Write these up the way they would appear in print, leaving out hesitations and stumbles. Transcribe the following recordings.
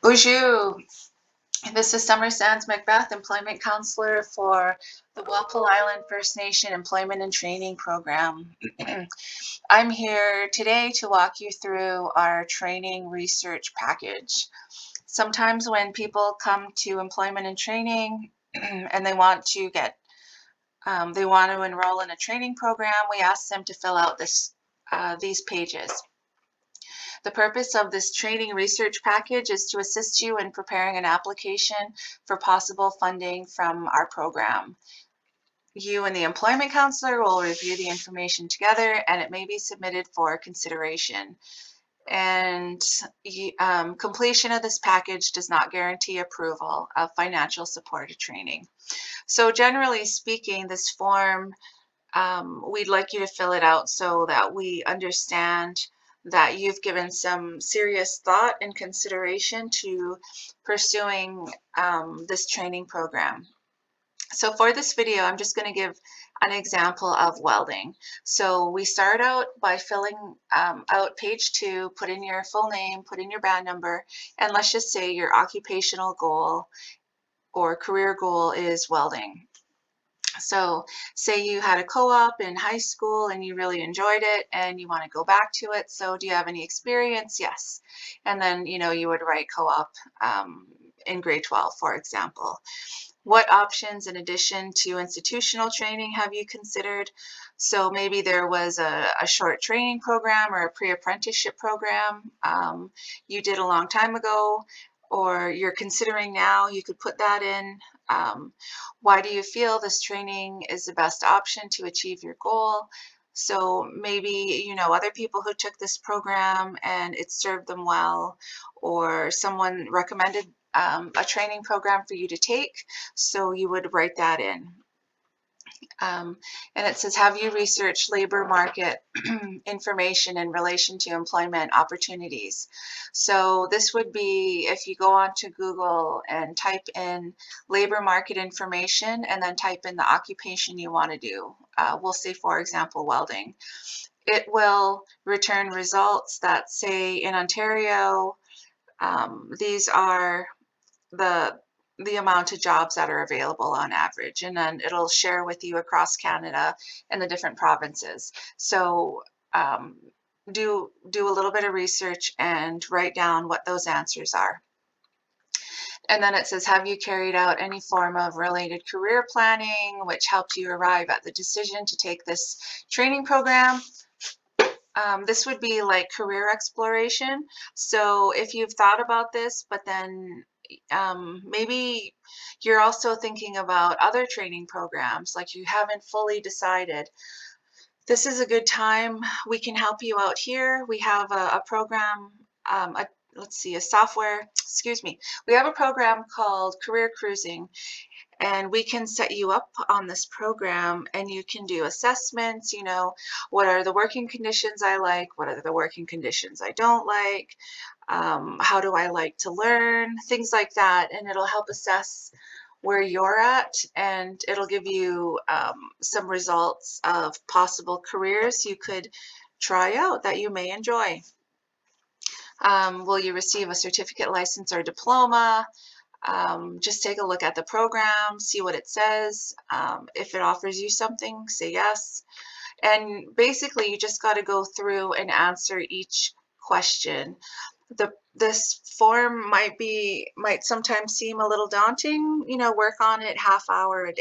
Bonjour. This is Summer Sands Macbeth, Employment Counselor for the Walpole Island First Nation Employment and Training Program. I'm here today to walk you through our training research package. Sometimes when people come to employment and training and they want to enroll in a training program, we ask them to fill out these pages. The purpose of this training research package is to assist you in preparing an application for possible funding from our program. You and the employment counselor will review the information together, and it may be submitted for consideration. And completion of this package does not guarantee approval of financial support or training. So generally speaking, this form, we'd like you to fill it out so that we understand that you've given some serious thought and consideration to pursuing this training program. So for this video, I'm just going to give an example of welding. So we start out by filling out page 2, put in your full name, put in your band number, and let's just say your occupational goal or career goal is welding. So say you had a co-op in high school and you really enjoyed it and you want to go back to it. So do you have any experience? Yes. And then, you would write co-op in grade 12, for example. What options in addition to institutional training have you considered? So maybe there was a short training program or a pre-apprenticeship program you did a long time ago, or you're considering now. You could put that in. Why do you feel this training is the best option to achieve your goal? So maybe you know other people who took this program and it served them well, or someone recommended a training program for you to take, so you would write that in. And it says, have you researched labor market information in relation to employment opportunities? So this would be if you go onto Google and type in labor market information and then type in the occupation you want to do. We'll say, for example, welding. It will return results that say in Ontario, these are the amount of jobs that are available on average, and then it'll share with you across Canada and the different provinces. So do a little bit of research and write down what those answers are. And then it says, have you carried out any form of related career planning which helped you arrive at the decision to take this training program? This would be like career exploration. So if you've thought about this, but then maybe you're also thinking about other training programs, like you haven't fully decided, this is a good time. We can help you out here. We have a program, let's see, a software, excuse me. We have a program called Career Cruising, and we can set you up on this program and you can do assessments. What are the working conditions I like? What are the working conditions I don't like? How do I like to learn? Things like that. And it'll help assess where you're at, and it'll give you some results of possible careers you could try out that you may enjoy. Will you receive a certificate, license, or diploma? Just take a look at the program, see what it says. If it offers you something, say yes. And basically, you just got to go through and answer each question. This form might sometimes seem a little daunting. Work on it half hour a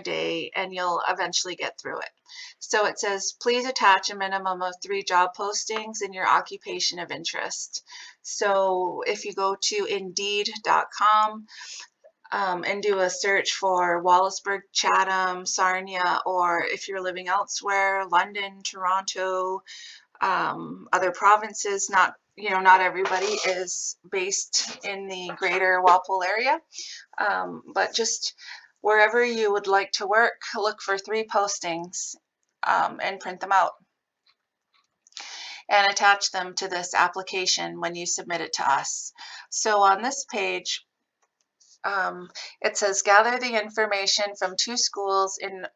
day, and you'll eventually get through it. So it says, please attach a minimum of 3 job postings in your occupation of interest. So if you go to indeed.com and do a search for Wallaceburg, Chatham, Sarnia, or if you're living elsewhere, London, Toronto, other provinces, not everybody is based in the greater Walpole area, but just wherever you would like to work, look for 3 postings and print them out and attach them to this application when you submit it to us. So on this page, it says, gather the information from 2 schools in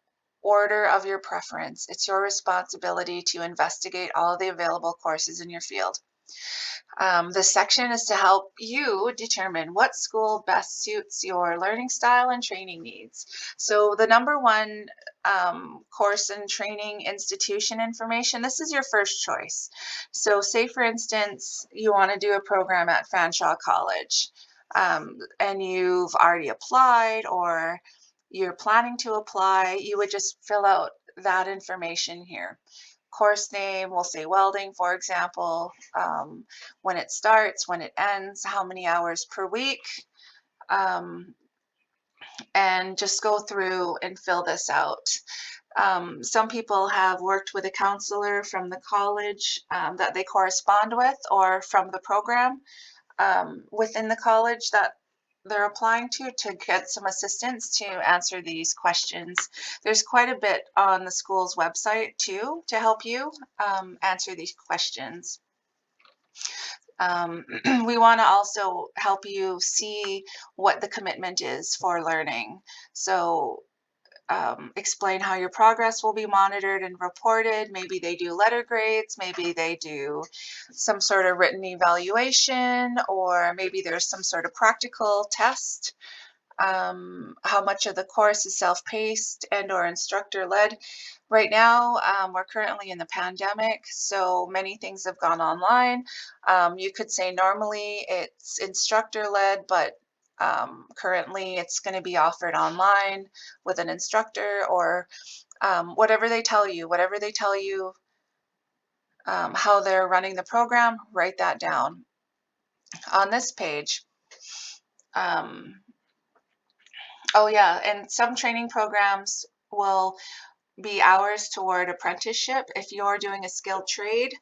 order of your preference. It's your responsibility to investigate all of the available courses in your field. This section is to help you determine what school best suits your learning style and training needs. So the number one course and training institution information, this is your first choice. So say for instance, you want to do a program at Fanshawe College, and you've already applied or you're planning to apply, you would just fill out that information here. Course name, we'll say welding, for example, when it starts, when it ends, how many hours per week, um, and just go through and fill this out. Some people have worked with a counselor from the college that they correspond with or from the program within the college that they're applying to get some assistance to answer these questions. There's quite a bit on the school's website too to help you answer these questions. We want to also help you see what the commitment is for learning. So explain how your progress will be monitored and reported. Maybe they do letter grades, maybe they do some sort of written evaluation, or maybe there's some sort of practical test. How much of the course is self-paced and or instructor-led. Right now, we're currently in the pandemic, so many things have gone online. You could say normally it's instructor-led, but currently it's going to be offered online with an instructor or whatever they tell you, how they're running the program, write that down. On this page, oh yeah, and some training programs will be hours toward apprenticeship. If you're doing a skilled trade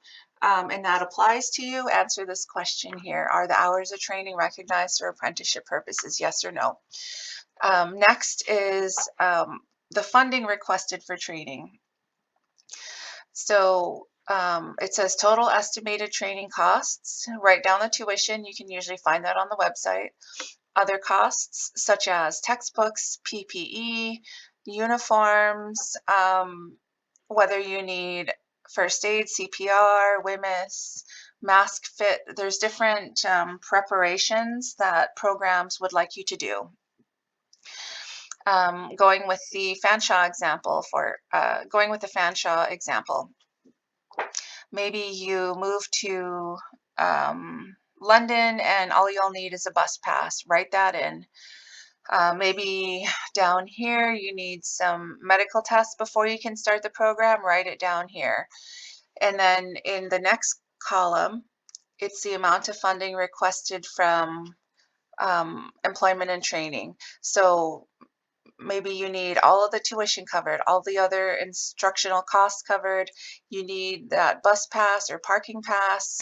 and that applies to you, answer this question here. Are the hours of training recognized for apprenticeship purposes? Yes or no? Next is the funding requested for training. So it says total estimated training costs. Write down the tuition. You can usually find that on the website. Other costs such as textbooks, PPE, uniforms, whether you need first aid, CPR, WHMIS, mask fit. There's different preparations that programs would like you to do. Going with the Fanshawe example, maybe you move to London and all you'll need is a bus pass. Write that in. Maybe down here you need some medical tests before you can start the program. Write it down here. And then in the next column, it's the amount of funding requested from employment and training. So maybe you need all of the tuition covered, all the other instructional costs covered. You need that bus pass or parking pass.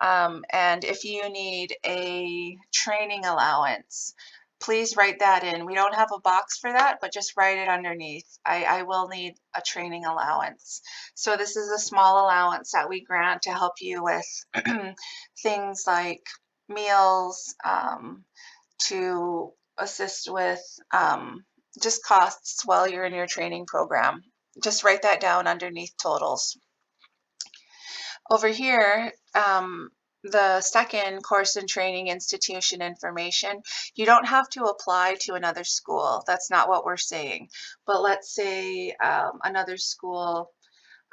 And if you need a training allowance, please write that in. We don't have a box for that, but just write it underneath. I will need a training allowance. So this is a small allowance that we grant to help you with things like meals, to assist with just costs while you're in your training program. Just write that down underneath totals. Over here, the second course and training institution information, you don't have to apply to another school. That's not what we're saying. But let's say another school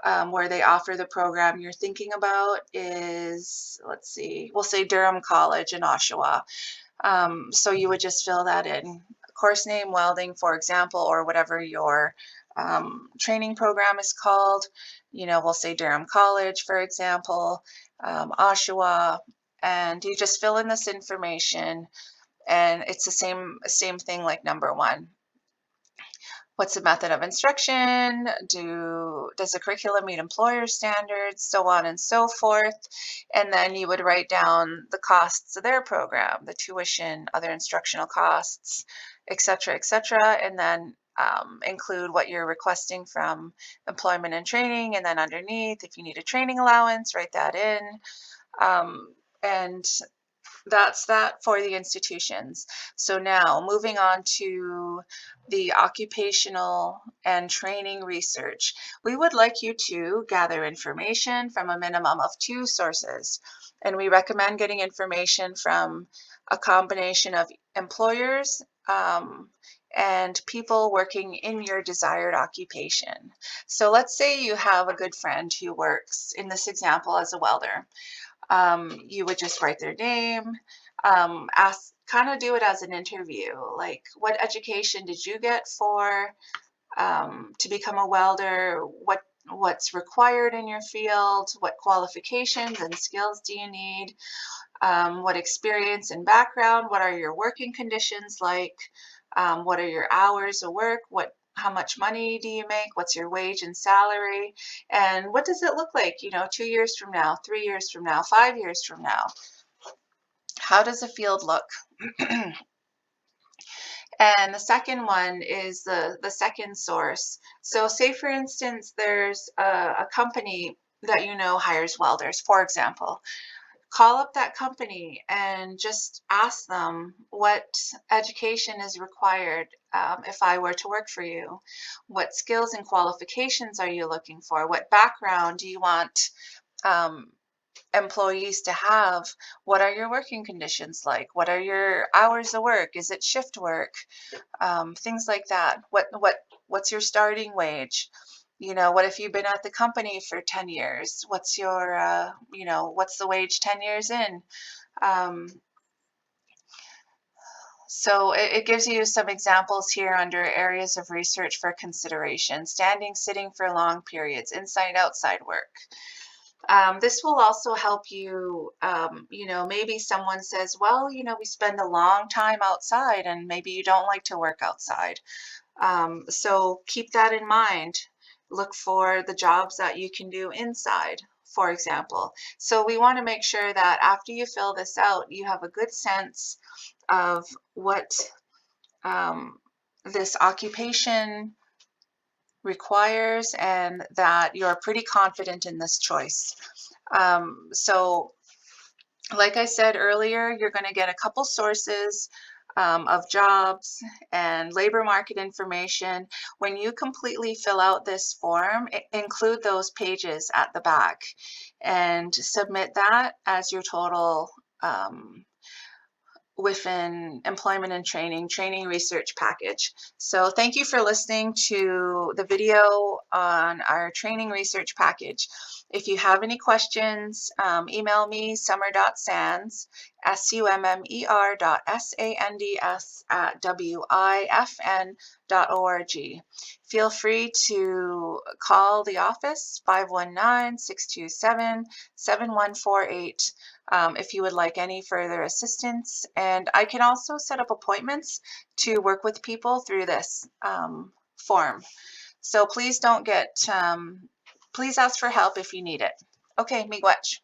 where they offer the program you're thinking about is, let's see, we'll say Durham College in Oshawa. So you would just fill that in. Course name, welding, for example, or whatever your training program is called. You know, we'll say Durham College, for example, Oshawa, and you just fill in this information, and it's the same thing like number one. What's the method of instruction? Does the curriculum meet employer standards? So on and so forth. And then you would write down the costs of their program, the tuition, other instructional costs, et cetera, and then include what you're requesting from employment and training. And then underneath, if you need a training allowance, write that in. And that's that for the institutions. So now moving on to the occupational and training research. We would like you to gather information from a minimum of 2 sources. And we recommend getting information from a combination of employers and people working in your desired occupation. So let's say you have a good friend who works, in this example, as a welder. You would just write their name, ask, kind of do it as an interview. Like, what education did you get for to become a welder? What's required in your field? What qualifications and skills do you need? What experience and background? What are your working conditions like? What are your hours of work? How much money do you make? What's your wage and salary? And what does it look like, 2 years from now, 3 years from now, 5 years from now? How does the field look? And the second one is the second source. So say, for instance, there's a company that hires welders, for example. Call up that company and just ask them what education is required if I were to work for you. What skills and qualifications are you looking for? What background do you want um, employees to have? What are your working conditions like? What are your hours of work? Is it shift work? Things like that. What's your starting wage? What if you've been at the company for 10 years? What's your, what's the wage 10 years in? Um, so it gives you some examples here under areas of research for consideration: standing, sitting for long periods, inside, outside work. This will also help you, maybe someone says, well, we spend a long time outside and maybe you don't like to work outside. So keep that in mind. Look for the jobs that you can do inside, for example. So we want to make sure that after you fill this out, you have a good sense of what um, this occupation requires and that you're pretty confident in this choice. So like I said earlier, you're going to get a couple sources of jobs and labor market information. When you completely fill out this form, include those pages at the back and submit that as your total within employment and training research package. So thank you for listening to the video on our training research package. If you have any questions, email me summer.sands, summer.sands@wifn.org. Feel free to call the office 519-627-7148 if you would like any further assistance. And I can also set up appointments to work with people through this form. So please don't please ask for help if you need it. Okay, miigwech.